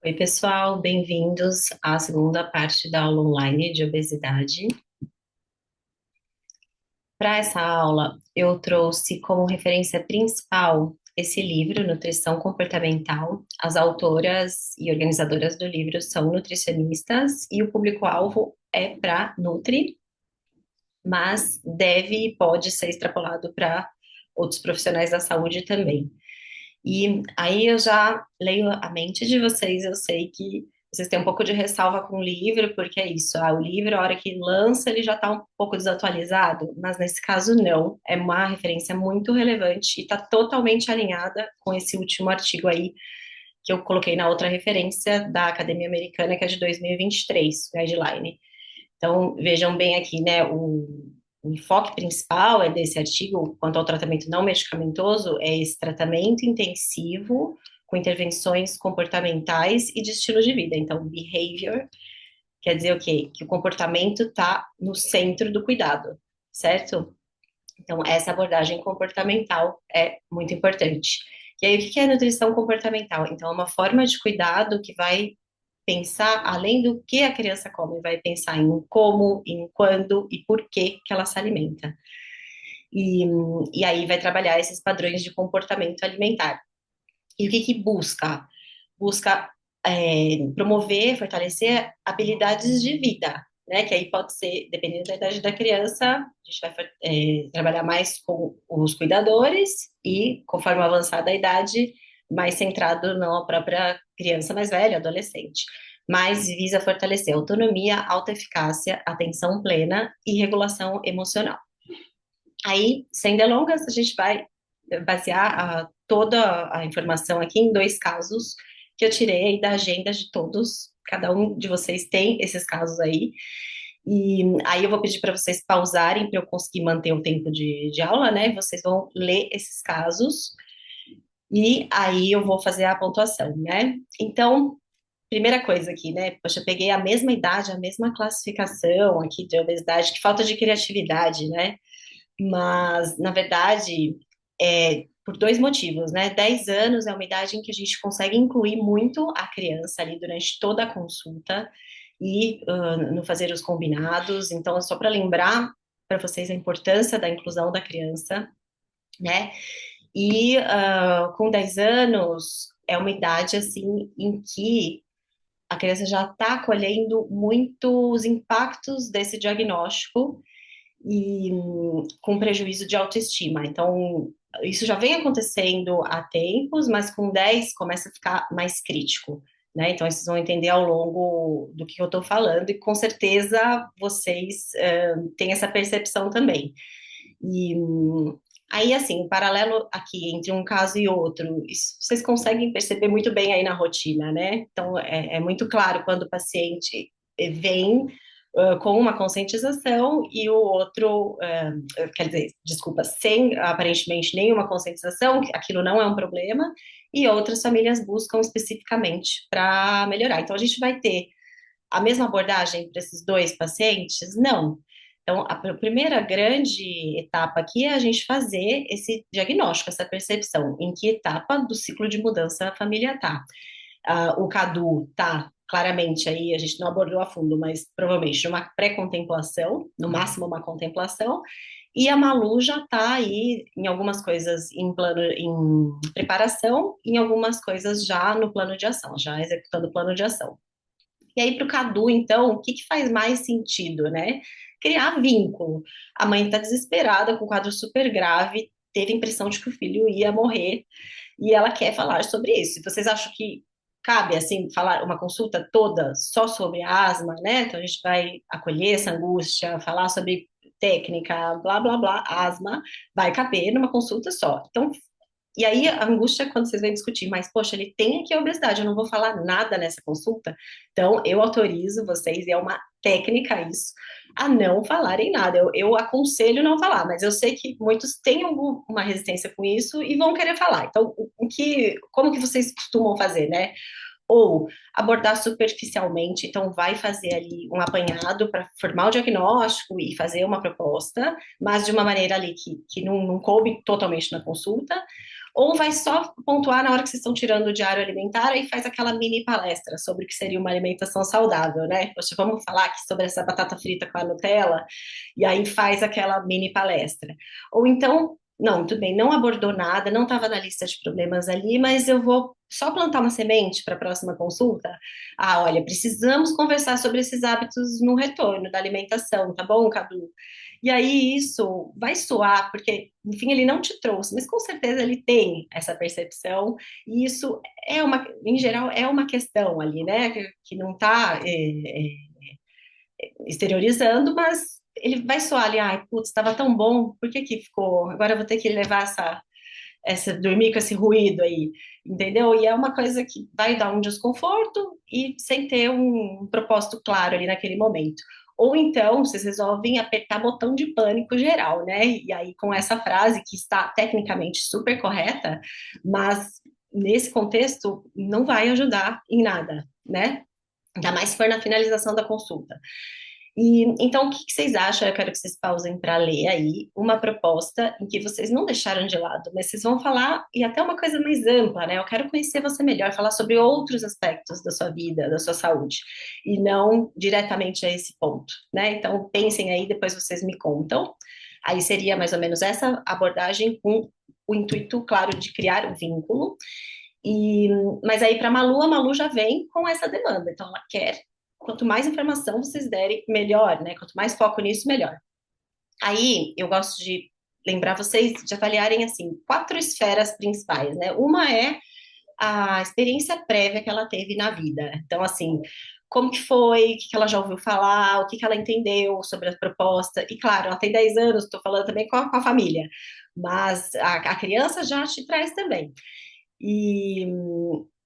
Oi, pessoal, bem-vindos à segunda parte da aula online de obesidade. Para essa aula, eu trouxe como referência principal esse livro, Nutrição Comportamental. As autoras e organizadoras do livro são nutricionistas e o público-alvo é para Nutri, mas deve e pode ser extrapolado para outros profissionais da saúde também. E aí eu já leio a mente de vocês, eu sei que vocês têm um pouco de ressalva com o livro, porque é isso, o livro, a hora que lança, ele já está um pouco desatualizado, mas nesse caso não, é uma referência muito relevante e está totalmente alinhada com esse último artigo aí que eu coloquei na outra referência da Academia Americana, que é de 2023, o Guideline. Então, vejam bem aqui, né, o enfoque principal é desse artigo, quanto ao tratamento não medicamentoso, é esse tratamento intensivo com intervenções comportamentais e de estilo de vida. Então, behavior quer dizer o quê? Que o comportamento está no centro do cuidado, certo? Então, essa abordagem comportamental é muito importante. E aí, o que é nutrição comportamental? Então, é uma forma de cuidado que vai pensar além do que a criança come, vai pensar em como, em quando e por que ela se alimenta. E, e aí vai trabalhar esses padrões de comportamento alimentar. E o que busca? Busca promover, fortalecer habilidades de vida, né? Que aí pode ser, dependendo da idade da criança, a gente vai trabalhar mais com os cuidadores e, conforme avançada a idade, mais centrado na própria criança mais velha, adolescente. Mas visa fortalecer autonomia, autoeficácia, atenção plena e regulação emocional. Aí, sem delongas, a gente vai basear toda a informação aqui em dois casos que eu tirei da agenda de todos. Cada um de vocês tem esses casos aí. E aí eu vou pedir para vocês pausarem para eu conseguir manter o tempo de aula, né? Vocês vão ler esses casos e aí eu vou fazer a pontuação, né? Então, primeira coisa aqui, né? Poxa, eu peguei a mesma idade, a mesma classificação aqui de obesidade, que falta de criatividade, né? Mas, na verdade, por dois motivos, né? 10 anos é uma idade em que a gente consegue incluir muito a criança ali durante toda a consulta e no fazer os combinados. Então, é só para lembrar para vocês a importância da inclusão da criança, né? E com 10 anos é uma idade assim em que a criança já está colhendo muitos impactos desse diagnóstico e com prejuízo de autoestima. Então, isso já vem acontecendo há tempos, mas com 10 começa a ficar mais crítico, né? Então, vocês vão entender ao longo do que eu estou falando, e com certeza vocês têm essa percepção também. E aí, assim, em paralelo aqui entre um caso e outro, isso vocês conseguem perceber muito bem aí na rotina, né? Então, é muito claro quando o paciente vem com uma conscientização e o outro, quer dizer, desculpa, sem aparentemente nenhuma conscientização, que aquilo não é um problema, e outras famílias buscam especificamente para melhorar. Então, a gente vai ter a mesma abordagem para esses dois pacientes? Não. Então, a primeira grande etapa aqui é a gente fazer esse diagnóstico, essa percepção, em que etapa do ciclo de mudança a família está. O Cadu está claramente aí, a gente não abordou a fundo, mas provavelmente numa pré-contemplação, no máximo uma contemplação, e a Malu já está aí em algumas coisas em plano, em preparação, em algumas coisas já no plano de ação, já executando o plano de ação. E aí, para o Cadu, então, o que que faz mais sentido, né? Criar vínculo. A mãe está desesperada, com um quadro super grave, teve a impressão de que o filho ia morrer, e ela quer falar sobre isso. Vocês acham que cabe, assim, falar uma consulta toda só sobre asma, né? Então, a gente vai acolher essa angústia, falar sobre técnica, blá, blá, blá, asma, vai caber numa consulta só. Então, e aí a angústia é quando vocês vêm discutir, mas poxa, ele tem aqui a obesidade, eu não vou falar nada nessa consulta, então eu autorizo vocês, e é uma técnica isso, a não falarem nada. Eu aconselho não falar, mas eu sei que muitos têm uma resistência com isso e vão querer falar. Então, como que vocês costumam fazer, né? Ou abordar superficialmente, então vai fazer ali um apanhado para formar o diagnóstico e fazer uma proposta, mas de uma maneira ali que não coube totalmente na consulta, Ou vai só pontuar na hora que vocês estão tirando o diário alimentar e faz aquela mini palestra sobre o que seria uma alimentação saudável, né? Poxa, vamos falar aqui sobre essa batata frita com a Nutella, e aí faz aquela mini palestra. Ou então, não, tudo bem, não abordou nada, não estava na lista de problemas ali, mas eu vou só plantar uma semente para a próxima consulta. Ah, olha, precisamos conversar sobre esses hábitos no retorno da alimentação, tá bom, Cadu? E aí isso vai soar, porque, enfim, ele não te trouxe, mas com certeza ele tem essa percepção, e isso é uma, em geral, é uma questão ali, né, que não está exteriorizando, mas ele vai soar ali, ai, putz, estava tão bom, por que que ficou? Agora eu vou ter que levar dormir com esse ruído aí, entendeu? E é uma coisa que vai dar um desconforto e sem ter um propósito claro ali naquele momento. Ou então, vocês resolvem apertar botão de pânico geral, né? E aí, com essa frase que está tecnicamente super correta, mas nesse contexto não vai ajudar em nada, né? Ainda mais se for na finalização da consulta. E então, o que que vocês acham? Eu quero que vocês pausem para ler aí uma proposta em que vocês não deixaram de lado, mas vocês vão falar, e até uma coisa mais ampla, né? Eu quero conhecer você melhor, falar sobre outros aspectos da sua vida, da sua saúde, e não diretamente a esse ponto, né? Então, pensem aí, depois vocês me contam. Aí seria mais ou menos essa abordagem com o intuito, claro, de criar um vínculo. E, mas aí para a Malu já vem com essa demanda, então ela quer quanto mais informação vocês derem, melhor, né? Quanto mais foco nisso, melhor. Aí eu gosto de lembrar vocês de avaliarem assim quatro esferas principais, né? Uma é a experiência prévia que ela teve na vida. Então, assim, como que foi, o que que ela já ouviu falar, o que que ela entendeu sobre a proposta. E claro, ela tem 10 anos, estou falando também com a família, mas a criança já te traz também. E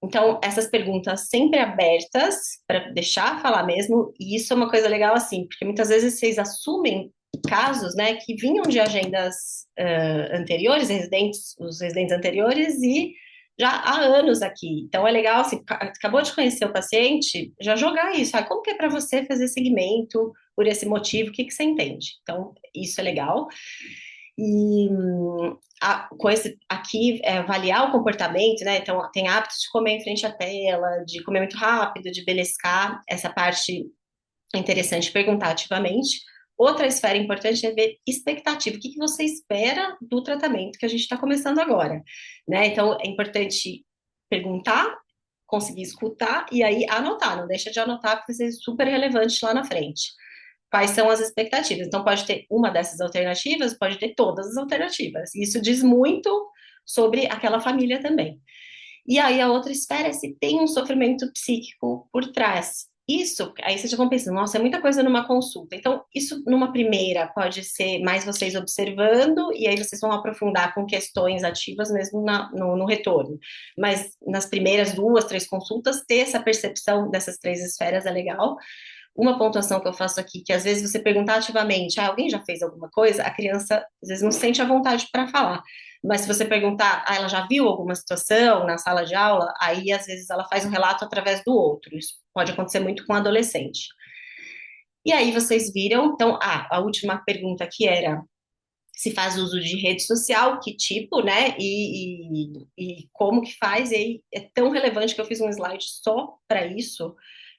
então, essas perguntas sempre abertas para deixar falar mesmo, e isso é uma coisa legal assim, porque muitas vezes vocês assumem casos, né, que vinham de agendas anteriores, os residentes anteriores, e já há anos aqui. Então, é legal, assim, acabou de conhecer o paciente, já jogar isso. Ah, como que é para você fazer segmento por esse motivo? O que que você entende? Então, isso é legal. E com esse aqui, avaliar o comportamento, né? Então, tem hábitos de comer em frente à tela, de comer muito rápido, de beliscar. Essa parte é interessante perguntar ativamente. Outra esfera importante é ver expectativa. O que que você espera do tratamento que a gente está começando agora, né? Então, é importante perguntar, conseguir escutar e aí anotar. Não deixa de anotar, porque vai ser super relevante lá na frente. Quais são as expectativas? Então, pode ter uma dessas alternativas, pode ter todas as alternativas. Isso diz muito sobre aquela família também. E aí, a outra esfera é se tem um sofrimento psíquico por trás. Isso, aí vocês já vão pensando, nossa, é muita coisa numa consulta. Então, isso numa primeira pode ser mais vocês observando, e aí vocês vão aprofundar com questões ativas mesmo no retorno. Mas nas primeiras duas, três consultas, ter essa percepção dessas três esferas é legal. Uma pontuação que eu faço aqui, que às vezes você perguntar ativamente, ah, alguém já fez alguma coisa? A criança às vezes não sente a vontade para falar. Mas se você perguntar, ah, ela já viu alguma situação na sala de aula? Aí às vezes ela faz um relato através do outro. Isso pode acontecer muito com adolescente. E aí vocês viram, então, a última pergunta aqui era se faz uso de rede social, que tipo, né? E como que faz, e aí é tão relevante que eu fiz um slide só para isso,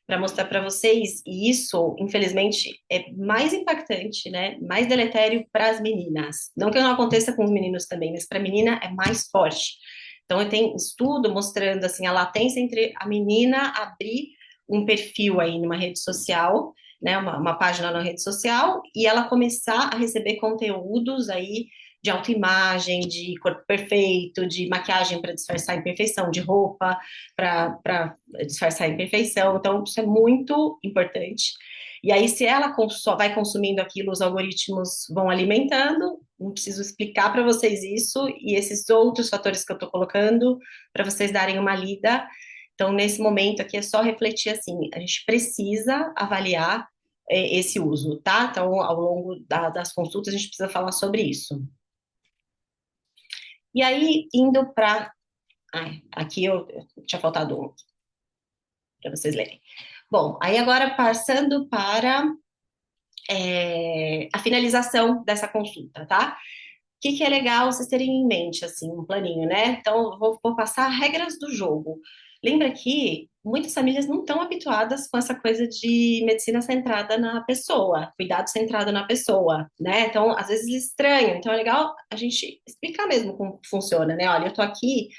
para mostrar para vocês, e isso, infelizmente, é mais impactante, né? Mais deletério para as meninas. Não que não aconteça com os meninos também, mas para a menina é mais forte. Então, tem estudo mostrando assim a latência entre a menina abrir um perfil aí numa rede social, né, uma página na rede social, e ela começar a receber conteúdos aí de autoimagem, de corpo perfeito, de maquiagem para disfarçar a imperfeição, de roupa para disfarçar a imperfeição. Então, isso é muito importante. E aí, se ela vai consumindo aquilo, os algoritmos vão alimentando. Não preciso explicar para vocês isso, e esses outros fatores que eu estou colocando, para vocês darem uma lida. Então, nesse momento aqui, é só refletir assim: a gente precisa avaliar esse uso, tá? Então, ao longo das consultas, a gente precisa falar sobre isso. E aí, indo para. Aqui eu tinha faltado um para vocês lerem. Bom, aí agora passando para a finalização dessa consulta, tá? que é legal vocês terem em mente, assim, um planinho, né? Então, vou passar regras do jogo. Lembra que muitas famílias não estão habituadas com essa coisa de medicina centrada na pessoa, cuidado centrado na pessoa, né? Então, às vezes estranham. Então, é legal a gente explicar mesmo como funciona, né? Olha, eu tô aqui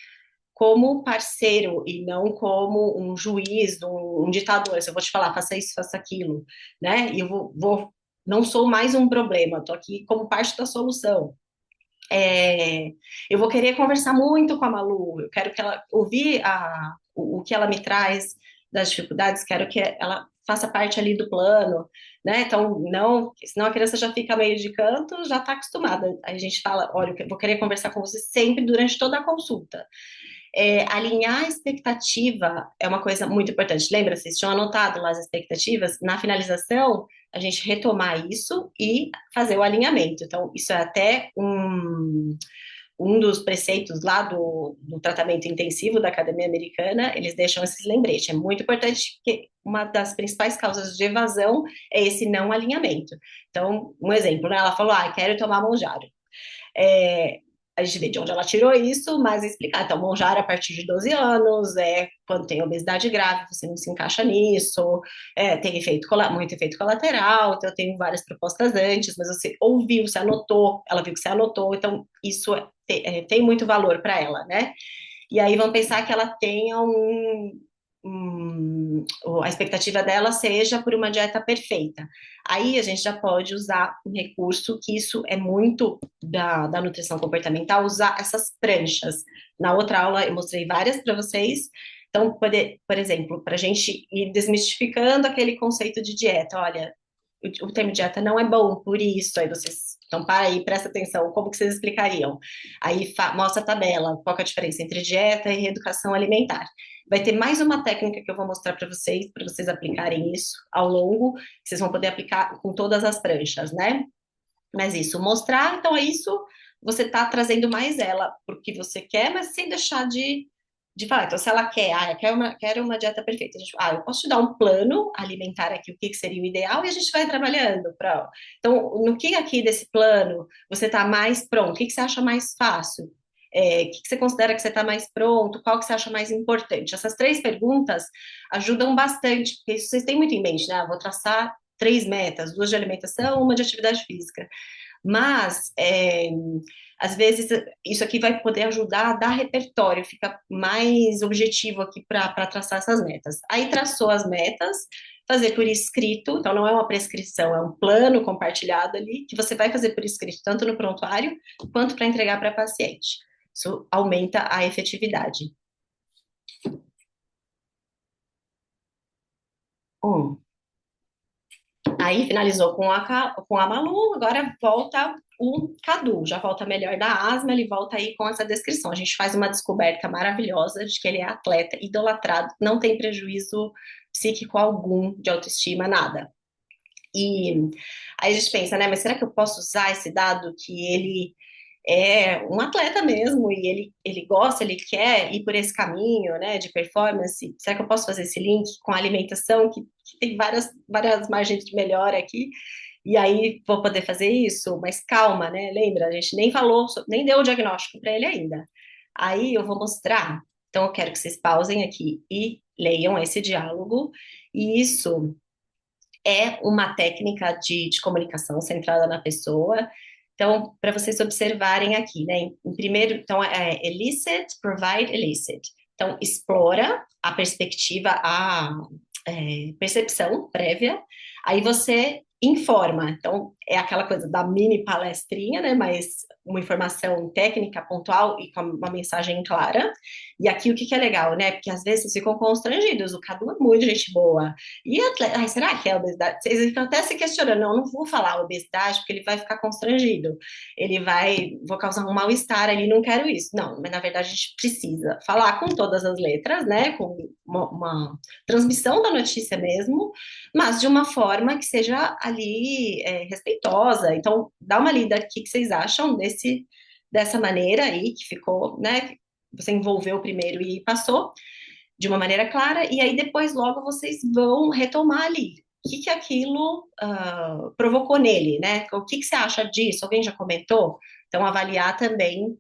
como parceiro e não como um juiz, um ditador. Se eu vou te falar, faça isso, faça aquilo, né? E eu não sou mais um problema, estou aqui como parte da solução. É, eu vou querer conversar muito com a Malu, eu quero que ela ouvir o que ela me traz das dificuldades, quero que ela faça parte ali do plano, né? Então, não, senão a criança já fica meio de canto, já está acostumada. Aí a gente fala, olha, eu vou querer conversar com você sempre durante toda a consulta. Alinhar a expectativa é uma coisa muito importante. Lembra, vocês tinham anotado lá as expectativas? Na finalização, a gente retomar isso e fazer o alinhamento. Então, isso é até um dos preceitos lá do tratamento intensivo da Academia Americana, eles deixam esses lembretes. É muito importante, porque uma das principais causas de evasão é esse não alinhamento. Então, um exemplo, né? Ela falou, quero tomar Monjaro. É, a gente vê de onde ela tirou isso, mas explicar. Então, Monjaro a partir de 12 anos, quando tem obesidade grave, você não se encaixa nisso, tem muito efeito colateral, então eu tenho várias propostas antes, mas você ouviu, você anotou, ela viu que você anotou, então isso tem muito valor para ela, né? E aí vão pensar que ela tenha a expectativa dela seja por uma dieta perfeita. Aí a gente já pode usar um recurso que isso é muito da nutrição comportamental, usar essas pranchas. Na outra aula eu mostrei várias para vocês. Então, por exemplo, para a gente ir desmistificando aquele conceito de dieta, olha, o termo dieta não é bom por isso, aí vocês. Então, para aí, presta atenção, como que vocês explicariam? Aí mostra a tabela, qual que é a diferença entre dieta e reeducação alimentar. Vai ter mais uma técnica que eu vou mostrar para vocês aplicarem isso ao longo, que vocês vão poder aplicar com todas as pranchas, né? Mas isso, mostrar, então é isso, você está trazendo mais ela porque você quer, mas sem deixar de falar. Então, se ela quer, quero uma dieta perfeita, a gente, eu posso te dar um plano alimentar aqui, o que seria o ideal, e a gente vai trabalhando. Então, no que aqui desse plano você está mais pronto? O que você acha mais fácil? O que você considera que você está mais pronto? Qual que você acha mais importante? Essas três perguntas ajudam bastante, porque isso vocês têm muito em mente, né? Vou traçar três metas, duas de alimentação, uma de atividade física. Mas, às vezes, isso aqui vai poder ajudar a dar repertório, fica mais objetivo aqui para traçar essas metas. Aí traçou as metas, fazer por escrito, então não é uma prescrição, é um plano compartilhado ali, que você vai fazer por escrito, tanto no prontuário, quanto para entregar para paciente. Isso aumenta a efetividade. Um. Aí finalizou com a Malu, agora volta o Cadu, já volta melhor da asma, ele volta aí com essa descrição. A gente faz uma descoberta maravilhosa de que ele é atleta, idolatrado, não tem prejuízo psíquico algum, de autoestima, nada. E aí a gente pensa, né, mas será que eu posso usar esse dado que ele é um atleta mesmo e ele gosta, ele quer ir por esse caminho, né, de performance? Será que eu posso fazer esse link com a alimentação, que tem várias margens de melhora aqui? E aí vou poder fazer isso, mas calma, né? Lembra, a gente nem falou, nem deu o diagnóstico para ele ainda. Aí eu vou mostrar. Então eu quero que vocês pausem aqui e leiam esse diálogo. E isso é uma técnica de comunicação centrada na pessoa. Então, para vocês observarem aqui, né? Em primeiro, então, elicit, provide, elicit. Então, explora a perspectiva, a percepção prévia, aí você informa. Então, é aquela coisa da mini palestrinha, né? Mas uma informação técnica, pontual e com uma mensagem clara. E aqui o que que é legal, né? Porque às vezes vocês ficam constrangidos, o Cadu é muito gente boa. E será que é obesidade? Vocês ficam até se questionando, não vou falar obesidade, porque ele vai ficar constrangido. Vou causar um mal-estar ali, não quero isso. Não, mas na verdade a gente precisa falar com todas as letras, né? Com uma transmissão da notícia mesmo, mas de uma forma que seja ali respeitosa. Então, dá uma lida, o que vocês acham dessa maneira aí que ficou, né? Você envolveu primeiro e passou de uma maneira clara, e aí depois logo vocês vão retomar ali. O que aquilo provocou nele, né? O que você acha disso? Alguém já comentou? Então, avaliar também,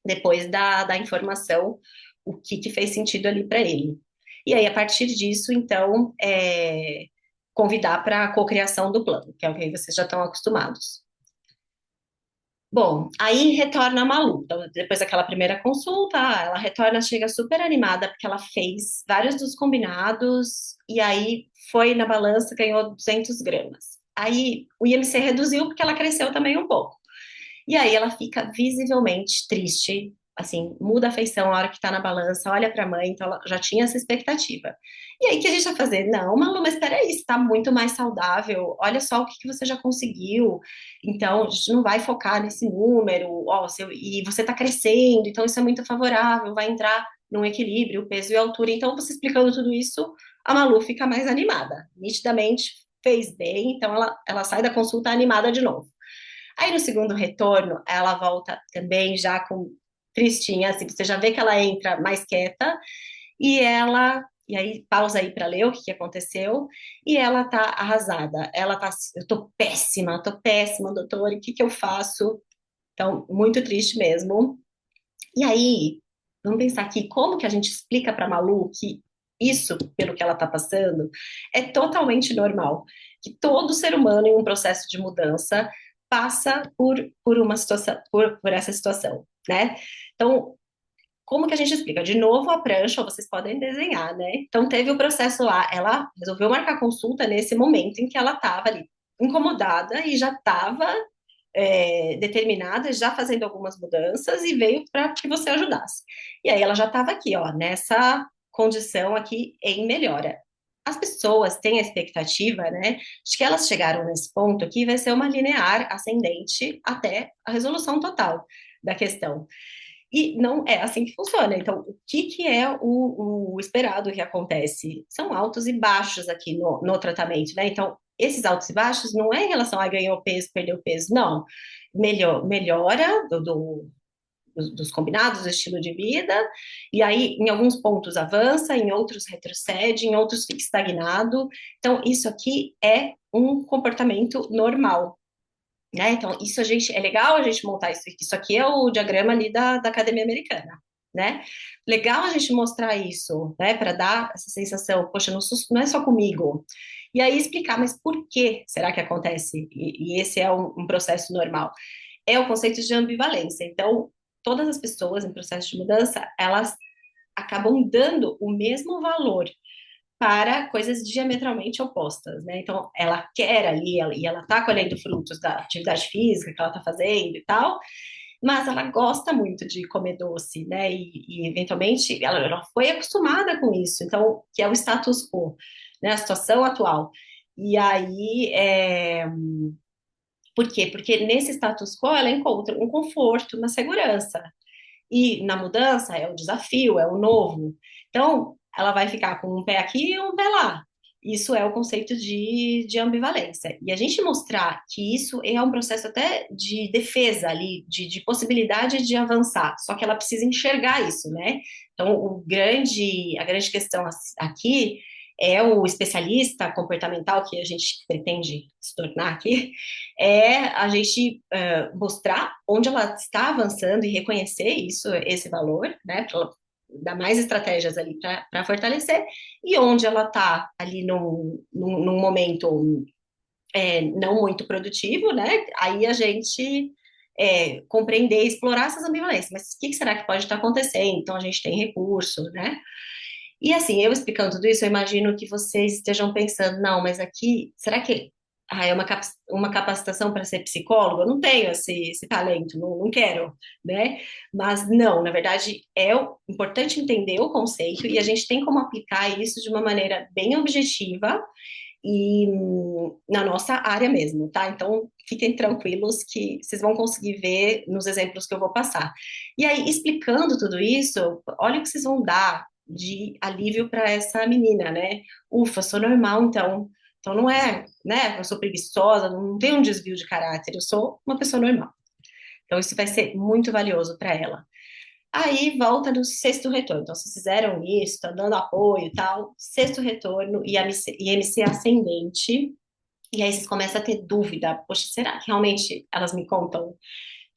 depois da informação, o que fez sentido ali para ele. E aí, a partir disso, então, convidar para a cocriação do plano, que é o que vocês já estão acostumados. Bom, aí retorna a Malu. Então, depois daquela primeira consulta, ela retorna, chega super animada, porque ela fez vários dos combinados, e aí foi na balança, ganhou 200 gramas. Aí o IMC reduziu porque ela cresceu também um pouco. E aí ela fica visivelmente triste, assim, muda a feição a hora que tá na balança, olha pra mãe, então ela já tinha essa expectativa. E aí o que a gente vai fazer? Não, Malu, mas peraí, você tá muito mais saudável, olha só o que você já conseguiu, então a gente não vai focar nesse número, ó, e você tá crescendo, então isso é muito favorável, vai entrar num equilíbrio, peso e altura. Então, você explicando tudo isso, a Malu fica mais animada, nitidamente fez bem, então ela sai da consulta animada de novo. Aí no segundo retorno, ela volta também já com tristinha, assim, você já vê que ela entra mais quieta e aí pausa aí para ler o que aconteceu, e ela tá arrasada. Ela tá, assim, tô péssima, doutor, o que eu faço? Então, muito triste mesmo. E aí, vamos pensar aqui, como que a gente explica para Malu que isso, pelo que ela está passando, é totalmente normal, que todo ser humano em um processo de mudança passa por uma situação, por essa situação, né? Então, como que a gente explica? De novo, a prancha, vocês podem desenhar, né? Então, teve o processo lá, ela resolveu marcar consulta nesse momento em que ela estava ali incomodada e já estava determinada, já fazendo algumas mudanças e veio para que você ajudasse. E aí ela já estava aqui, ó, nessa condição aqui em melhora. As pessoas têm a expectativa, né, de que elas chegaram nesse ponto aqui, vai ser uma linear ascendente até a resolução total da questão. E não é assim que funciona. Então, o que é o esperado que acontece? São altos e baixos aqui no tratamento, né? Então, esses altos e baixos não é em relação a ganhou peso, perdeu peso, não. Melhora dos combinados, do estilo de vida, e aí em alguns pontos avança, em outros retrocede, em outros fica estagnado. Então, isso aqui é um comportamento normal, né? Então, isso a gente é legal a gente montar isso. Isso aqui é o diagrama ali da Academia Americana, né? Legal a gente mostrar isso, né? Para dar essa sensação, poxa, não é só comigo. E aí explicar, mas por que será que acontece? E esse é um processo normal. É o conceito de ambivalência. Então, todas as pessoas em processo de mudança, elas acabam dando o mesmo valor para coisas diametralmente opostas, né? Então, ela quer ali, e ela tá colhendo frutos da atividade física que ela tá fazendo e tal, mas ela gosta muito de comer doce, né? E eventualmente, ela foi acostumada com isso, então, que é o status quo, né? A situação atual. E aí, por quê? Porque nesse status quo ela encontra um conforto, uma segurança. E na mudança é o desafio, é o novo. Então, ela vai ficar com um pé aqui e um pé lá. Isso é o conceito de ambivalência. E a gente mostrar que isso é um processo até de defesa ali, de possibilidade de avançar. Só que ela precisa enxergar isso, né? Então, a grande questão aqui é o especialista comportamental que a gente pretende se tornar aqui, é a gente mostrar onde ela está avançando e reconhecer isso, esse valor, né, para ela dar mais estratégias ali para fortalecer, e onde ela está ali num momento não muito produtivo, né, aí a gente compreender e explorar essas ambivalências, mas o que será que pode estar acontecendo? Então a gente tem recurso, né? E assim, eu explicando tudo isso, eu imagino que vocês estejam pensando, não, mas aqui, será que é uma capacitação para ser psicólogo? Eu não tenho esse talento, não quero, né? Mas não, na verdade, importante entender o conceito e a gente tem como aplicar isso de uma maneira bem objetiva e na nossa área mesmo, tá? Então, fiquem tranquilos que vocês vão conseguir ver nos exemplos que eu vou passar. E aí, explicando tudo isso, olha o que vocês vão dar de alívio para essa menina, né? Ufa, sou normal, então. Então, não é, né? Eu sou preguiçosa, não tenho um desvio de caráter, eu sou uma pessoa normal. Então, isso vai ser muito valioso para ela. Aí volta no sexto retorno. Então, vocês fizeram isso, estão dando apoio e tal. Sexto retorno, IMC ascendente. E aí vocês começam a ter dúvida. Poxa, será que realmente elas me contam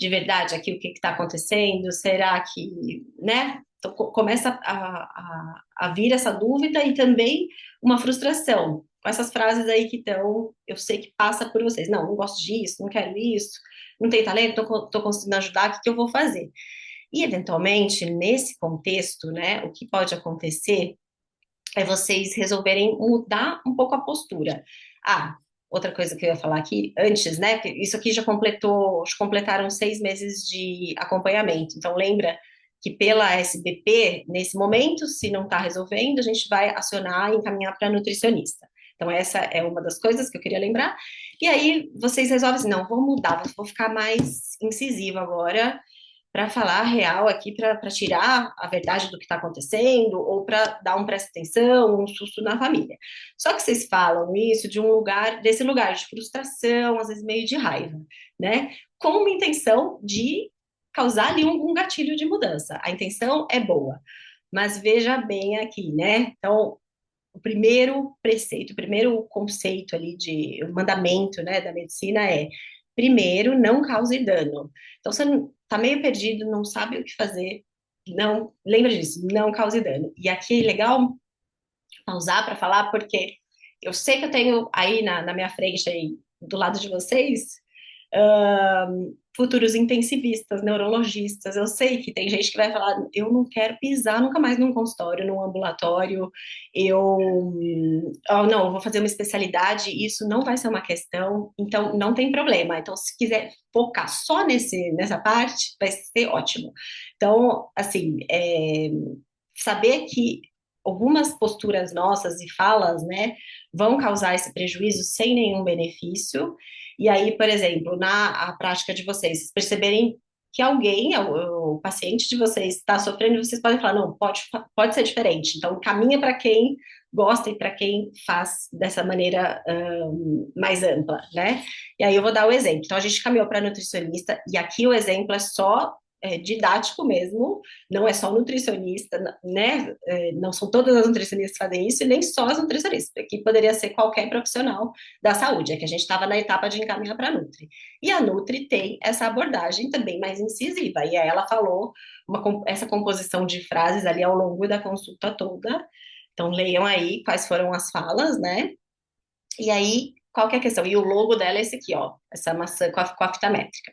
de verdade aqui o que está acontecendo? Será que, né? Então, começa a vir essa dúvida e também uma frustração com essas frases aí que estão, eu sei que passa por vocês. Não, não gosto disso, não quero isso, não tenho talento, estou conseguindo ajudar, o que eu vou fazer? E, eventualmente, nesse contexto, né, o que pode acontecer é vocês resolverem mudar um pouco a postura. Ah, outra coisa que eu ia falar aqui antes, né? Que isso aqui já completaram 6 meses de acompanhamento. Então, lembra que pela SBP, nesse momento, se não está resolvendo, a gente vai acionar e encaminhar para nutricionista. Então, essa é uma das coisas que eu queria lembrar. E aí, vocês resolvem assim, não, vou mudar, vou ficar mais incisiva agora, para falar a real aqui, para tirar a verdade do que está acontecendo, ou para dar um presta atenção, um susto na família. Só que vocês falam isso de um lugar, desse lugar de frustração, às vezes meio de raiva, né? Com uma intenção de causar ali um gatilho de mudança. A intenção é boa, mas veja bem aqui, né? Então, o primeiro preceito, o primeiro conceito ali de o mandamento, né, da medicina é: primeiro, não cause dano. Então, você está meio perdido, não sabe o que fazer, não lembra disso, não cause dano. E aqui é legal pausar para falar, porque eu sei que eu tenho aí na minha frente, aí, do lado de vocês, futuros intensivistas, neurologistas. Eu sei que tem gente que vai falar: eu não quero pisar nunca mais num consultório, num ambulatório, não, eu vou fazer uma especialidade, isso não vai ser uma questão, então não tem problema. Então, se quiser focar só nessa parte, vai ser ótimo. Então, assim, saber que algumas posturas nossas e falas, né, vão causar esse prejuízo sem nenhum benefício. E aí, por exemplo, na a prática de vocês perceberem que alguém, o paciente de vocês está sofrendo, vocês podem falar: não, pode ser diferente. Então, caminha para quem gosta e para quem faz dessa maneira mais ampla, né? E aí eu vou dar o exemplo. Então, a gente caminhou para nutricionista, e aqui o exemplo é só didático mesmo, não é só nutricionista, né? Não são todas as nutricionistas que fazem isso, e nem só as nutricionistas, aqui poderia ser qualquer profissional da saúde, é que a gente estava na etapa de encaminhar para a Nutri. E a Nutri tem essa abordagem também mais incisiva, e aí ela falou essa composição de frases ali ao longo da consulta toda. Então, leiam aí quais foram as falas, né? E aí, qual que é a questão? E o logo dela é esse aqui, ó, essa maçã com a fita métrica.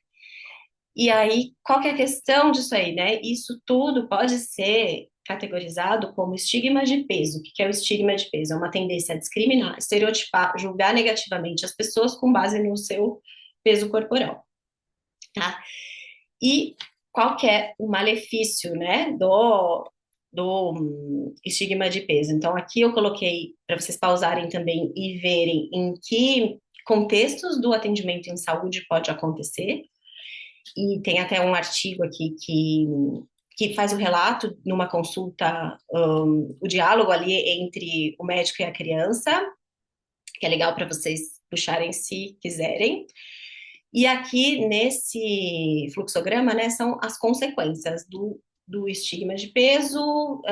E aí, qual que é a questão disso aí, né? Isso tudo pode ser categorizado como estigma de peso. O que é o estigma de peso? É uma tendência a discriminar, estereotipar, julgar negativamente as pessoas com base no seu peso corporal, tá? E qual que é o malefício, né, do estigma de peso? Então, aqui eu coloquei para vocês pausarem também e verem em que contextos do atendimento em saúde pode acontecer. E tem até um artigo aqui que faz o relato numa consulta, o diálogo ali entre o médico e a criança, que é legal para vocês puxarem se quiserem. E aqui nesse fluxograma, né, são as consequências do estigma de peso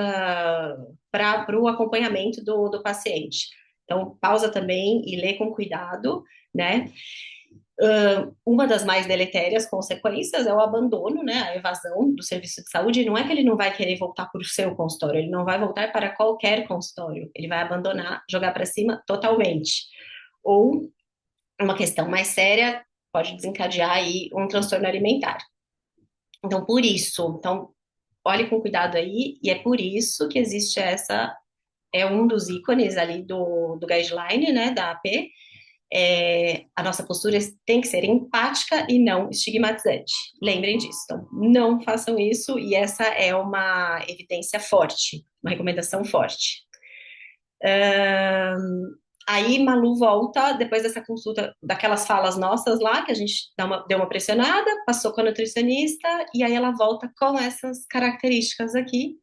para o acompanhamento do paciente. Então, pausa também e lê com cuidado, né? Uma das mais deletérias consequências é o abandono, né, a evasão do serviço de saúde. E não é que ele não vai querer voltar para o seu consultório, ele não vai voltar para qualquer consultório, ele vai abandonar, jogar para cima totalmente. Ou uma questão mais séria pode desencadear aí um transtorno alimentar. Então, por isso, então, olhe com cuidado aí, e é por isso que existe é um dos ícones ali do guideline, né, da AP. A nossa postura tem que ser empática e não estigmatizante. Lembrem disso. Então, não façam isso, e essa é uma evidência forte, uma recomendação forte. Aí Malu volta, depois dessa consulta, daquelas falas nossas lá, que a gente deu uma pressionada, passou com a nutricionista, e aí ela volta com essas características aqui.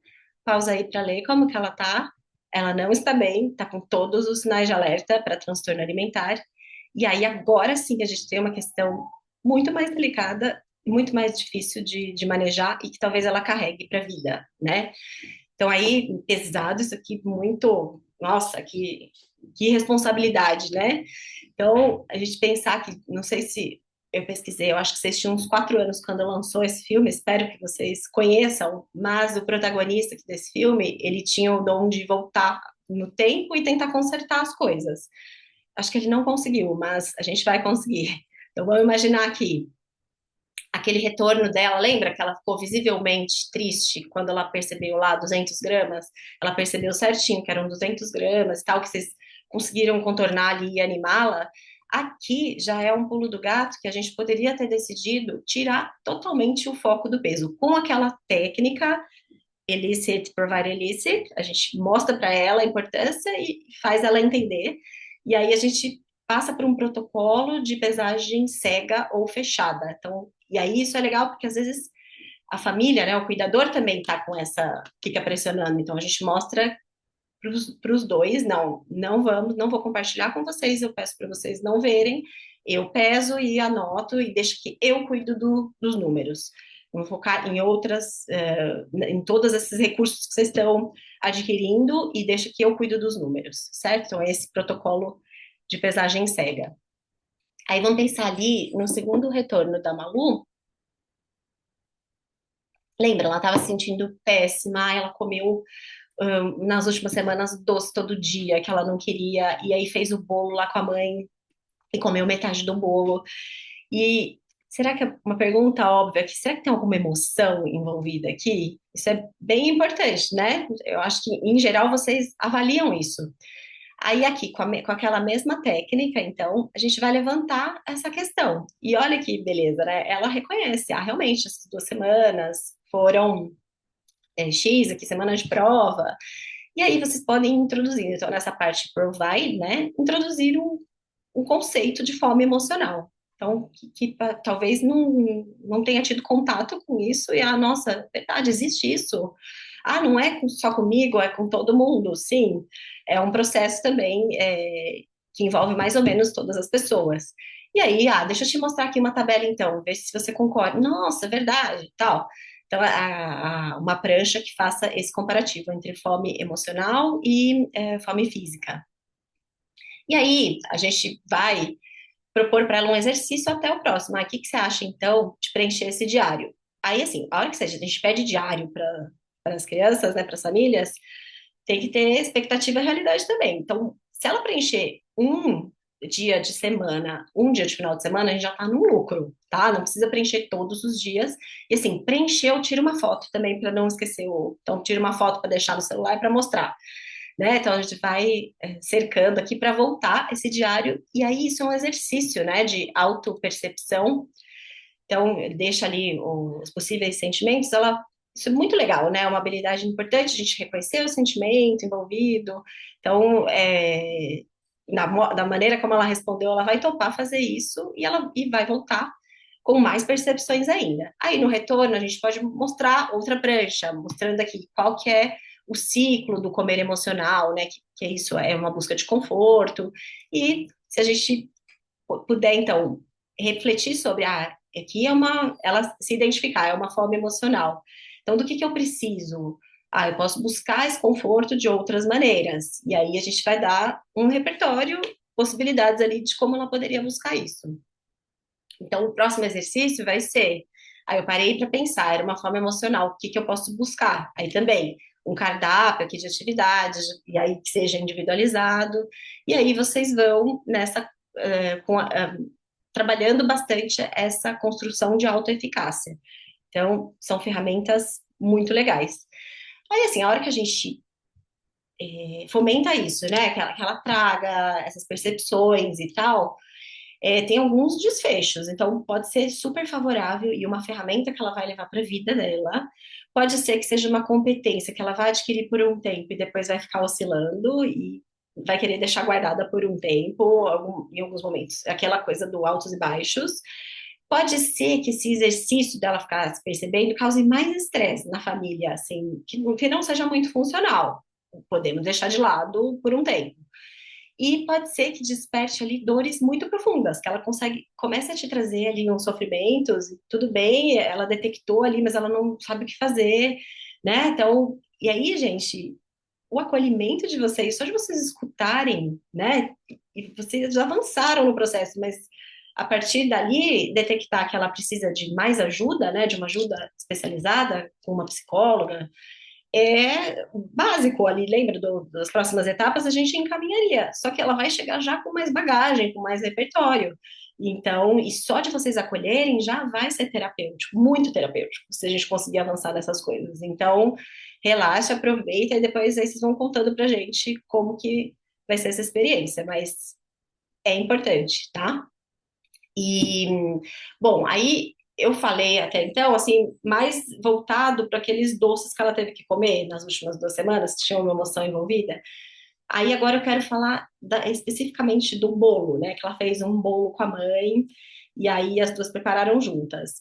Pausa aí para ler como que ela tá. Ela não está bem, está com todos os sinais de alerta para transtorno alimentar. E aí agora sim a gente tem uma questão muito mais delicada, muito mais difícil de manejar, e que talvez ela carregue para a vida, né? Então aí, pesado isso aqui, muito, nossa, que responsabilidade, né? Então, a gente pensar que, não sei se eu pesquisei, eu acho que vocês tinham uns 4 anos quando lançou esse filme, espero que vocês conheçam, mas o protagonista aqui desse filme, ele tinha o dom de voltar no tempo e tentar consertar as coisas. Acho que ele não conseguiu, mas a gente vai conseguir. Então vamos imaginar aqui, aquele retorno dela, lembra que ela ficou visivelmente triste quando ela percebeu lá 200 gramas? Ela percebeu certinho que eram 200 gramas e tal, que vocês conseguiram contornar ali e animá-la. Aqui já é um pulo do gato que a gente poderia ter decidido tirar totalmente o foco do peso. Com aquela técnica illicit, provide illicit, a gente mostra para ela a importância e faz ela entender. E aí a gente passa por um protocolo de pesagem cega ou fechada. Então, e aí isso é legal porque às vezes a família, né, o cuidador também está com essa, fica pressionando. Então a gente mostra para os dois, não vou compartilhar com vocês, eu peço para vocês não verem, eu peso e anoto e deixo que eu cuido dos números. Vou focar em outras, em todos esses recursos que vocês estão adquirindo e deixo que eu cuido dos números, certo? Então, é esse protocolo de pesagem cega. Aí vamos pensar ali no segundo retorno da Malu. Lembra, ela estava se sentindo péssima, ela comeu nas últimas semanas doce todo dia, que ela não queria, e aí fez o bolo lá com a mãe e comeu metade do bolo. E será que é uma pergunta óbvia que será que tem alguma emoção envolvida aqui? Isso é bem importante, né? Eu acho que em geral vocês avaliam isso. Aí aqui com aquela mesma técnica, então a gente vai levantar essa questão. E olha que beleza, né? Ela reconhece, ah, realmente essas 2 semanas foram X aqui, semana de prova. E aí vocês podem introduzir, então, nessa parte provide, né, introduzir um conceito de fome emocional. Então, talvez não tenha tido contato com isso e, nossa, verdade, existe isso. Ah, não é só comigo, é com todo mundo. Sim, é um processo também que envolve mais ou menos todas as pessoas. E aí, deixa eu te mostrar aqui uma tabela, então, ver se você concorda. Nossa, verdade, tal. Então, uma prancha que faça esse comparativo entre fome emocional e fome física. E aí, a gente vai propor para ela um exercício até o próximo. O que você acha, então, de preencher esse diário? Aí, assim, a hora que a gente pede diário para as crianças, né, para as famílias, tem que ter expectativa e realidade também. Então, se ela preencher um dia de semana, um dia de final de semana, a gente já está no lucro, tá? Não precisa preencher todos os dias. E assim, preencheu, tira uma foto também para não esquecer Então, tira uma foto para deixar no celular para mostrar, né? Então, a gente vai cercando aqui para voltar esse diário. E aí, isso é um exercício, né, de autopercepção. Então, deixa ali os possíveis sentimentos, isso é muito legal, né? É uma habilidade importante a gente reconhecer o sentimento envolvido. Então, da maneira como ela respondeu, ela vai topar fazer isso e vai voltar com mais percepções ainda. Aí, no retorno, a gente pode mostrar outra prancha, mostrando aqui qual que é o ciclo do comer emocional, né? Que isso é uma busca de conforto. E se a gente puder, então, refletir sobre, aqui ela se identificar, é uma fome emocional. Então, do que eu preciso? Eu posso buscar esse conforto de outras maneiras. E aí a gente vai dar um repertório, possibilidades ali de como ela poderia buscar isso. Então, o próximo exercício vai ser, aí eu parei para pensar, era uma fome emocional, o que eu posso buscar? Aí também, um cardápio aqui de atividades, e aí que seja individualizado, e aí vocês vão nessa, trabalhando bastante essa construção de autoeficácia. Então, são ferramentas muito legais. Aí, assim, a hora que a gente fomenta isso, né, que ela traga essas percepções e tal, tem alguns desfechos. Então, pode ser super favorável e uma ferramenta que ela vai levar para a vida dela. Pode ser que seja uma competência que ela vai adquirir por um tempo e depois vai ficar oscilando e vai querer deixar guardada por um tempo, em alguns momentos. Aquela coisa do altos e baixos. Pode ser que esse exercício dela ficar se percebendo cause mais estresse na família, assim, que não seja muito funcional. Podemos deixar de lado por um tempo. E pode ser que desperte ali dores muito profundas, que ela começa a te trazer ali uns sofrimentos, e tudo bem, ela detectou ali, mas ela não sabe o que fazer, né? Então, e aí, gente, o acolhimento de vocês, só de vocês escutarem, né? E vocês já avançaram no processo, mas a partir dali, detectar que ela precisa de mais ajuda, né, de uma ajuda especializada, com uma psicóloga, é básico ali, lembra das próximas etapas, a gente encaminharia. Só que ela vai chegar já com mais bagagem, com mais repertório. Então, e só de vocês acolherem já vai ser terapêutico, muito terapêutico, se a gente conseguir avançar nessas coisas. Então, relaxa, aproveita e depois aí vocês vão contando pra gente como que vai ser essa experiência, mas é importante, tá? E, bom, aí eu falei até então, assim, mais voltado para aqueles doces que ela teve que comer nas últimas 2 semanas, que tinham uma emoção envolvida. Aí agora eu quero falar especificamente do bolo, né? Que ela fez um bolo com a mãe, e aí as duas prepararam juntas.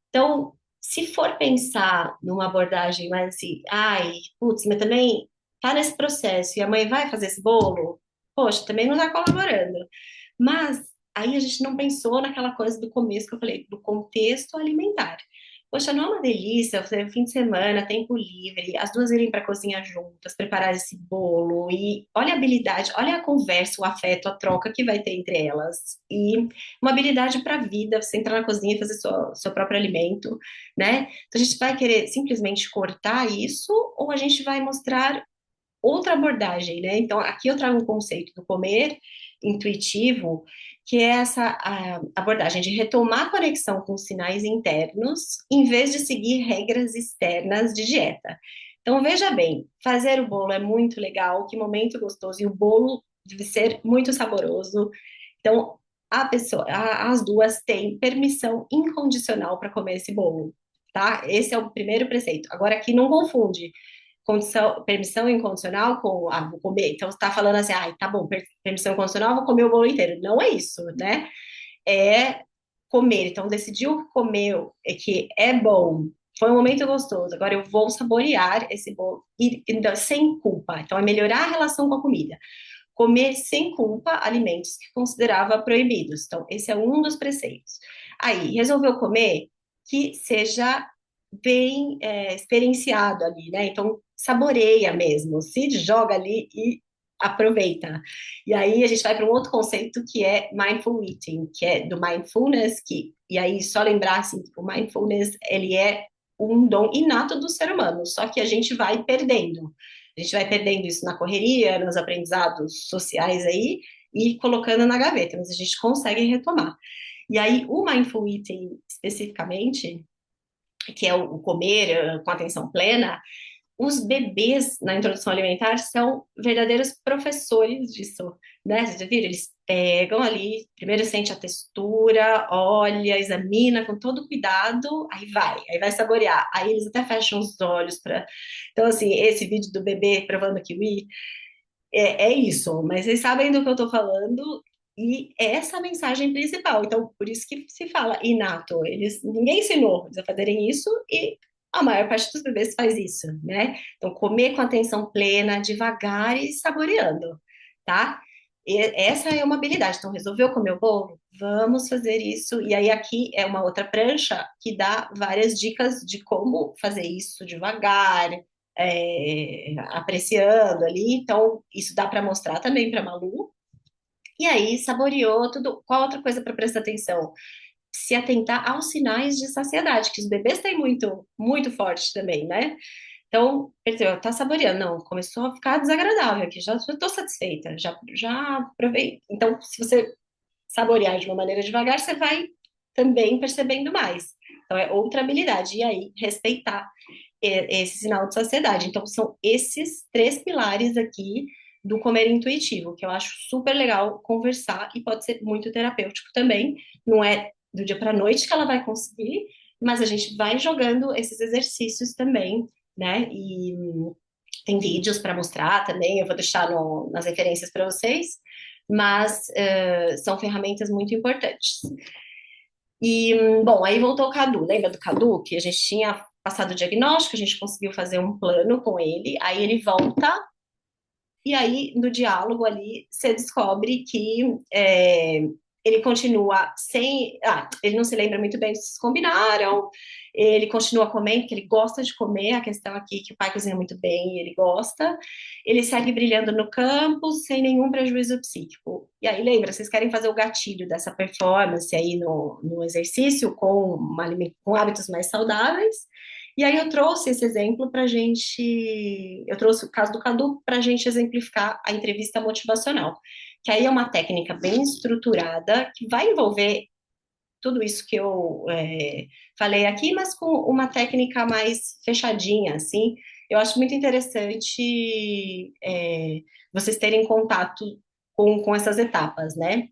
Então, se for pensar numa abordagem mais assim, ai, putz, mas também tá nesse processo e a mãe vai fazer esse bolo, poxa, também não tá colaborando. Mas aí a gente não pensou naquela coisa do começo que eu falei, do contexto alimentar. Poxa, não é uma delícia você fim de semana, tempo livre, as duas irem para a cozinha juntas, preparar esse bolo e olha a habilidade, olha a conversa, o afeto, a troca que vai ter entre elas. E uma habilidade para a vida, você entrar na cozinha e fazer seu próprio alimento, né? Então a gente vai querer simplesmente cortar isso ou a gente vai mostrar outra abordagem, né? Então, aqui eu trago um conceito do comer intuitivo, que é essa abordagem de retomar a conexão com os sinais internos, em vez de seguir regras externas de dieta. Então, veja bem, fazer o bolo é muito legal, que momento gostoso, e o bolo deve ser muito saboroso. Então, as duas têm permissão incondicional para comer esse bolo, tá? Esse é o primeiro preceito. Agora, aqui não confunde permissão incondicional com, vou comer. Então, você está falando assim, tá bom, permissão incondicional, vou comer o bolo inteiro. Não é isso, né? É comer. Então, decidiu comer, que é bom, foi um momento gostoso, agora eu vou saborear esse bolo então, sem culpa. Então, é melhorar a relação com a comida. Comer sem culpa alimentos que considerava proibidos. Então, esse é um dos preceitos. Aí, resolveu comer que seja bem experienciado ali, né? Então, saboreia mesmo, se joga ali e aproveita. E aí a gente vai para um outro conceito que é mindful eating, que é do mindfulness, e aí só lembrar assim, o mindfulness, ele é um dom inato do ser humano, só que a gente vai perdendo. A gente vai perdendo isso na correria, nos aprendizados sociais aí, e colocando na gaveta, mas a gente consegue retomar. E aí, o mindful eating especificamente, que é o comer com atenção plena, os bebês na introdução alimentar são verdadeiros professores disso, né? Vocês já viram? Eles pegam ali, primeiro sente a textura, olha, examina com todo cuidado, aí vai saborear. Aí eles até fecham os olhos para. Então, assim, esse vídeo do bebê provando kiwi é isso, mas vocês sabem do que eu estou falando e é essa a mensagem principal. Então, por isso que se fala inato. Ninguém ensinou eles a fazerem isso e a maior parte dos bebês faz isso, né? Então, comer com atenção plena, devagar e saboreando, tá? Essa é uma habilidade. Então, resolveu comer o bolo? Vamos fazer isso. E aí, aqui é uma outra prancha que dá várias dicas de como fazer isso devagar, apreciando ali. Então, isso dá para mostrar também para Malu. E aí, saboreou tudo. Qual outra coisa para prestar atenção? Se atentar aos sinais de saciedade, que os bebês têm muito, muito forte também, né? Então, percebeu, tá saboreando. Não, começou a ficar desagradável aqui, já estou satisfeita, já provei. Então, se você saborear de uma maneira devagar, você vai também percebendo mais. Então, é outra habilidade. E aí, respeitar esse sinal de saciedade. Então, são esses três pilares aqui do comer intuitivo, que eu acho super legal conversar e pode ser muito terapêutico também. Não é do dia para a noite que ela vai conseguir, mas a gente vai jogando esses exercícios também, né? E tem vídeos para mostrar também, eu vou deixar nas referências para vocês, mas são ferramentas muito importantes. E, bom, aí voltou o Cadu. Lembra do Cadu? Que a gente tinha passado o diagnóstico, a gente conseguiu fazer um plano com ele, aí ele volta, e aí no diálogo ali você descobre que ele continua sem. Ah, ele não se lembra muito bem do que vocês combinaram, ele continua comendo, que ele gosta de comer, a questão aqui é que o pai cozinha muito bem e ele gosta. Ele segue brilhando no campo sem nenhum prejuízo psíquico. E aí, lembra, vocês querem fazer o gatilho dessa performance aí no exercício com hábitos mais saudáveis. E aí eu trouxe esse exemplo para gente, eu trouxe o caso do Cadu para a gente exemplificar a entrevista motivacional, que aí é uma técnica bem estruturada que vai envolver tudo isso que eu falei aqui, mas com uma técnica mais fechadinha, assim. Eu acho muito interessante vocês terem contato com essas etapas, né?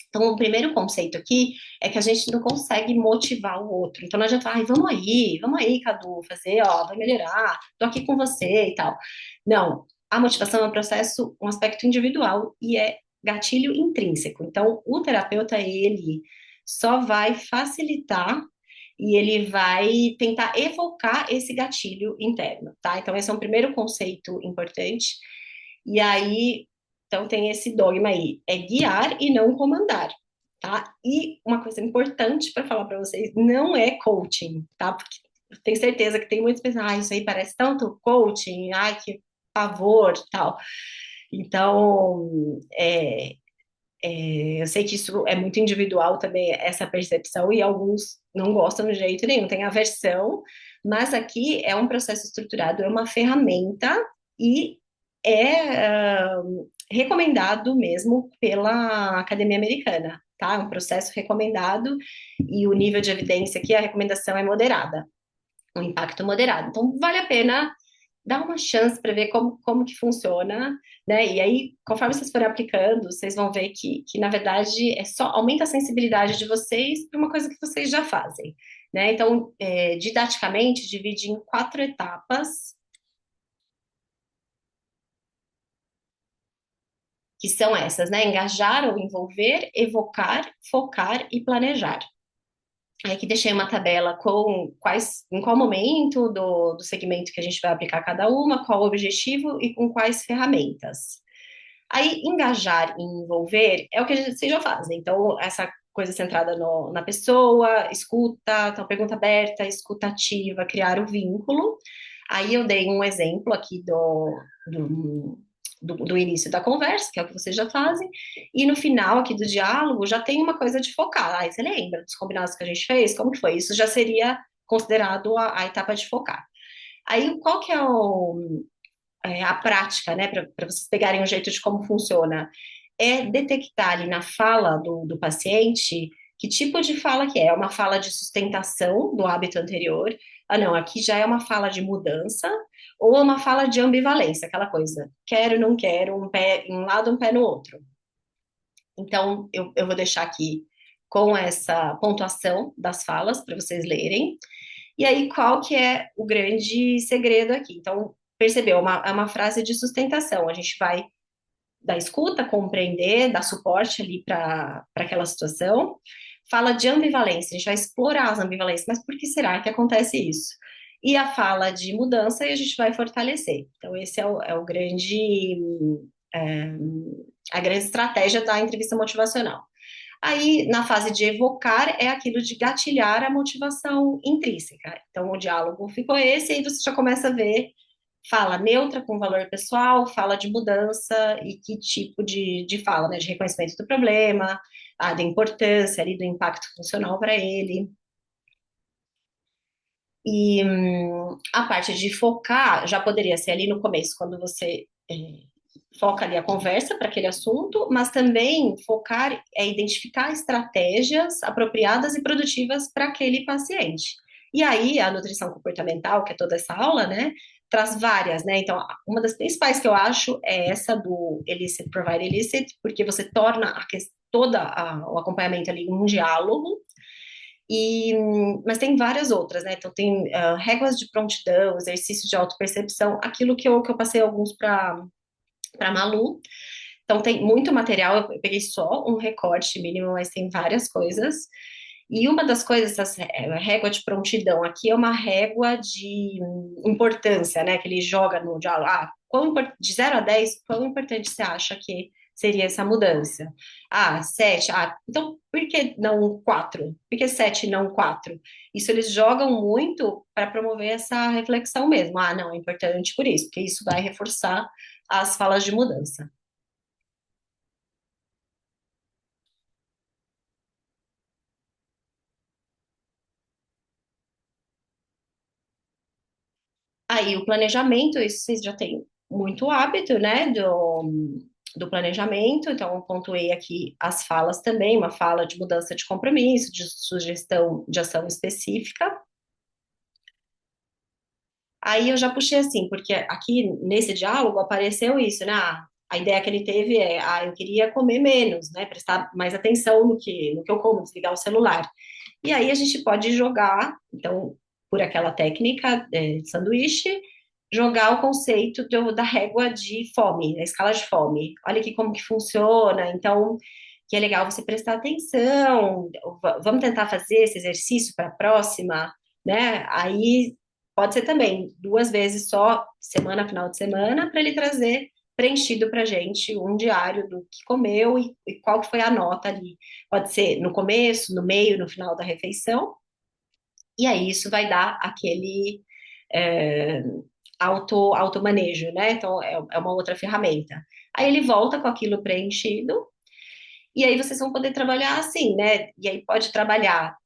Então, o primeiro conceito aqui é que a gente não consegue motivar o outro. Então, não adianta, ai, vamos aí, Cadu, fazer, ó, vai melhorar, tô aqui com você e tal. Não, a motivação é um processo, um aspecto individual e é gatilho intrínseco. Então, o terapeuta, ele só vai facilitar e ele vai tentar evocar esse gatilho interno, tá? Então, esse é um primeiro conceito importante. E aí, então tem esse dogma aí, é guiar e não comandar, tá? E uma coisa importante para falar para vocês, não é coaching, tá? Porque eu tenho certeza que tem muitas pessoas, ah, isso aí parece tanto coaching, ai, que pavor, tal. Então, eu sei que isso é muito individual também, essa percepção, e alguns não gostam de jeito nenhum, tem aversão, mas aqui é um processo estruturado, é uma ferramenta e recomendado mesmo pela Academia Americana, tá? É um processo recomendado e o nível de evidência aqui, a recomendação é moderada, um impacto moderado. Então, vale a pena dar uma chance para ver como que funciona, né? E aí, conforme vocês forem aplicando, vocês vão ver que, na verdade, é só aumenta a sensibilidade de vocês para uma coisa que vocês já fazem, né? Então, didaticamente, divide em 4 etapas, que são essas, né? Engajar ou envolver, evocar, focar e planejar. Aí aqui deixei uma tabela com em qual momento do segmento que a gente vai aplicar cada uma, qual o objetivo e com quais ferramentas. Aí, engajar e envolver é o que vocês já fazem. Então, essa coisa centrada na pessoa, escuta, então, pergunta aberta, escuta ativa, criar o vínculo. Aí eu dei um exemplo aqui do, do início da conversa, que é o que vocês já fazem, e no final aqui do diálogo já tem uma coisa de focar. Aí você lembra dos combinados que a gente fez? Como que foi? Isso já seria considerado a etapa de focar. Aí, qual que é a prática, né, para vocês pegarem um jeito de como funciona, é detectar ali na fala do paciente que tipo de fala que é. É uma fala de sustentação do hábito anterior. Ah, não, aqui já é uma fala de mudança, ou é uma fala de ambivalência, aquela coisa, quero, não quero, um pé em um lado, um pé no outro. Então, eu vou deixar aqui com essa pontuação das falas para vocês lerem. E aí, qual que é o grande segredo aqui? Então, percebeu, é uma frase de sustentação. A gente vai dar escuta, compreender, dar suporte ali para aquela situação. Fala de ambivalência, a gente vai explorar as ambivalências, mas por que será que acontece isso? E a fala de mudança, e a gente vai fortalecer. Então, esse é o grande, é, a grande estratégia da entrevista motivacional. Aí, na fase de evocar, é aquilo de gatilhar a motivação intrínseca. Então, o diálogo ficou esse, e aí você já começa a ver fala neutra com valor pessoal, fala de mudança e que tipo de fala, né? De reconhecimento do problema, da importância ali, do impacto funcional para ele. E a parte de focar já poderia ser ali no começo, quando você foca ali a conversa para aquele assunto, mas também focar é identificar estratégias apropriadas e produtivas para aquele paciente. E aí, a nutrição comportamental, que é toda essa aula, né, traz várias, né? Então, uma das principais que eu acho é essa do illicit provide illicit, porque você torna o acompanhamento ali um diálogo, mas tem várias outras, né? Então, tem réguas de prontidão, exercícios de autopercepção, aquilo que eu passei alguns para Malu. Então tem muito material, eu peguei só um recorte mínimo, mas tem várias coisas. E uma das coisas, essa régua de prontidão aqui é uma régua de importância, né? Que ele joga no diálogo. De 0 a 10, quão importante você acha que seria essa mudança. Ah, sete. Ah, então por que não quatro? Por que sete e não quatro? Isso eles jogam muito para promover essa reflexão mesmo. Ah, não, é importante por isso, porque isso vai reforçar as falas de mudança. Aí o planejamento, isso vocês já têm muito hábito, né, do planejamento, então eu pontuei aqui as falas também, uma fala de mudança de compromisso, de sugestão de ação específica. Aí eu já puxei assim, porque aqui nesse diálogo apareceu isso, né? Ah, a ideia que ele teve é, ah, eu queria comer menos, né? Prestar mais atenção no que eu como, desligar o celular. E aí a gente pode jogar, então, por aquela técnica de sanduíche, jogar o conceito da régua de fome, da escala de fome. Olha aqui como que funciona. Então, que é legal você prestar atenção. Vamos tentar fazer esse exercício para a próxima, né? Aí pode ser também duas vezes só, semana, final de semana, para ele trazer preenchido para a gente um diário do que comeu e qual que foi a nota ali. Pode ser no começo, no meio, no final da refeição, e aí isso vai dar aquele é, automanejo, né? Então é uma outra ferramenta. Aí ele volta com aquilo preenchido, e aí vocês vão poder trabalhar assim, né? E aí pode trabalhar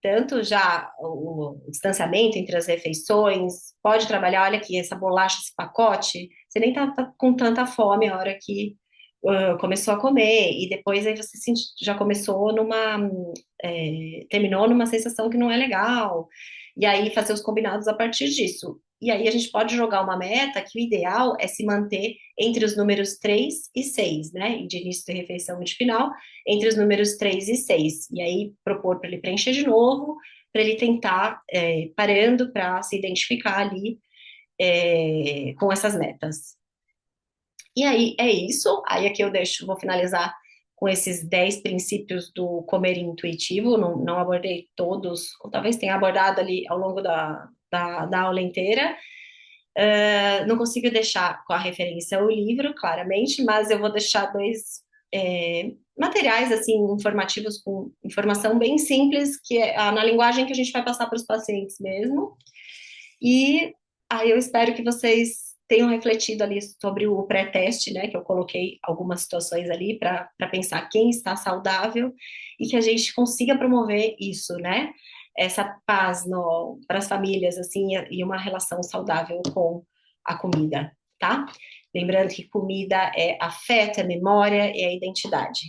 tanto já o distanciamento entre as refeições, pode trabalhar, olha aqui, essa bolacha, esse pacote, você nem tá com tanta fome a hora que começou a comer, e depois aí você já começou terminou numa sensação que não é legal, e aí fazer os combinados a partir disso. E aí a gente pode jogar uma meta que o ideal é se manter entre os números 3 e 6, né? De início de refeição e de final, entre os números 3 e 6. E aí propor para ele preencher de novo, para ele tentar parando para se identificar ali com essas metas. E aí é isso. Aí aqui eu deixo, vou finalizar com esses 10 princípios do comer intuitivo. Não, não abordei todos, ou talvez tenha abordado ali ao longo da aula inteira. Não consigo deixar com a referência o livro, claramente, mas eu vou deixar dois materiais assim informativos com informação bem simples, que é na linguagem que a gente vai passar para os pacientes mesmo. E aí eu espero que vocês tenham refletido ali sobre o pré-teste, né? Que eu coloquei algumas situações ali para pensar quem está saudável e que a gente consiga promover isso, né? Essa paz para as famílias, assim, e uma relação saudável com a comida, tá? Lembrando que comida é afeto, é memória, é a identidade.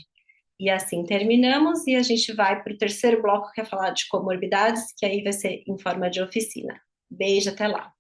E assim terminamos e a gente vai para o terceiro bloco, que é falar de comorbidades, que aí vai ser em forma de oficina. Beijo, até lá.